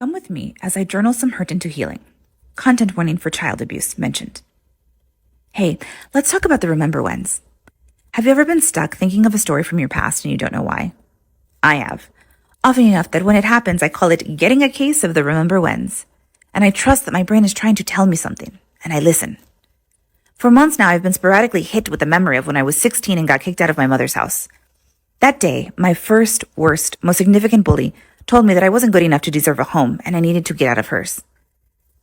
Come with me as I journal some hurt into healing. Content warning for child abuse mentioned. Hey, let's talk about the remember whens. Have you ever been stuck thinking of a story from your past and you don't know why? I have. Often enough that when it happens, I call it getting a case of the remember whens. And I trust that my brain is trying to tell me something, and I listen. For months now, I've been sporadically hit with the memory of when I was 16 and got kicked out of my mother's house. That day, my first, worst, most significant bully told me that I wasn't good enough to deserve a home and I needed to get out of hers.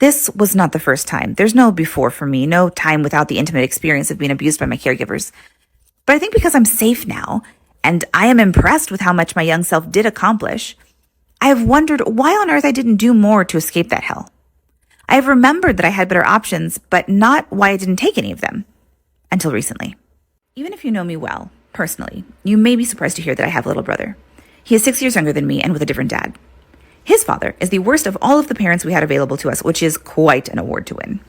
This was not the first time. There's no before for me, no time without the intimate experience of being abused by my caregivers. But I think because I'm safe now, and I am impressed with how much my young self did accomplish, I have wondered why on earth I didn't do more to escape that hell. I have remembered that I had better options, but not why I didn't take any of them. Until recently. Even if you know me well, personally, you may be surprised to hear that I have a little brother. He is 6 years younger than me and with a different dad. His father is the worst of all of the parents we had available to us, which is quite an award to win.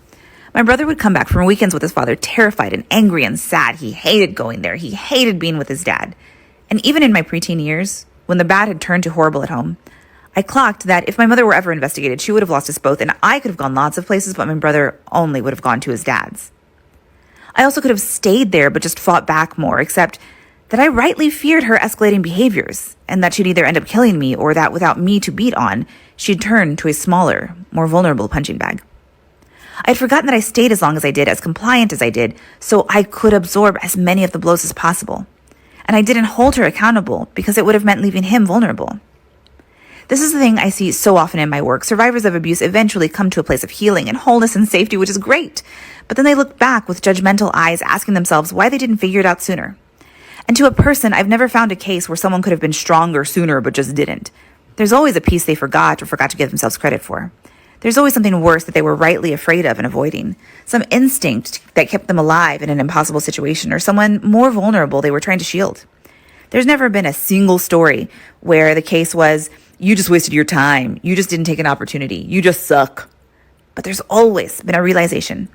My brother would come back from weekends with his father terrified and angry and sad. He hated going there. He hated being with his dad. And even in my preteen years, when the bad had turned to horrible at home, I clocked that if my mother were ever investigated, she would have lost us both, and I could have gone lots of places, but my brother only would have gone to his dad's. I also could have stayed there, but just fought back more, except that I rightly feared her escalating behaviors, and that she'd either end up killing me or that without me to beat on, she'd turn to a smaller, more vulnerable punching bag. I had forgotten that I stayed as long as I did, as compliant as I did, so I could absorb as many of the blows as possible. And I didn't hold her accountable because it would have meant leaving him vulnerable. This is the thing I see so often in my work. Survivors of abuse eventually come to a place of healing and wholeness and safety, which is great. But then they look back with judgmental eyes, asking themselves why they didn't figure it out sooner. And to a person, I've never found a case where someone could have been stronger sooner but just didn't. There's always a piece they forgot or forgot to give themselves credit for. There's always something worse that they were rightly afraid of and avoiding. Some instinct that kept them alive in an impossible situation, or someone more vulnerable they were trying to shield. There's never been a single story where the case was, you just wasted your time, you just didn't take an opportunity, you just suck. But there's always been a realization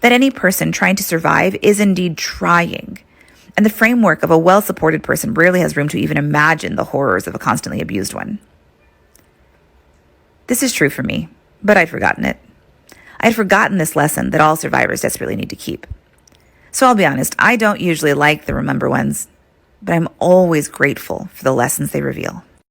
that any person trying to survive is indeed trying. And the framework of a well-supported person rarely has room to even imagine the horrors of a constantly abused one. This is true for me, but I'd forgotten it. I'd forgotten this lesson that all survivors desperately need to keep. So I'll be honest, I don't usually like the remember whens, but I'm always grateful for the lessons they reveal.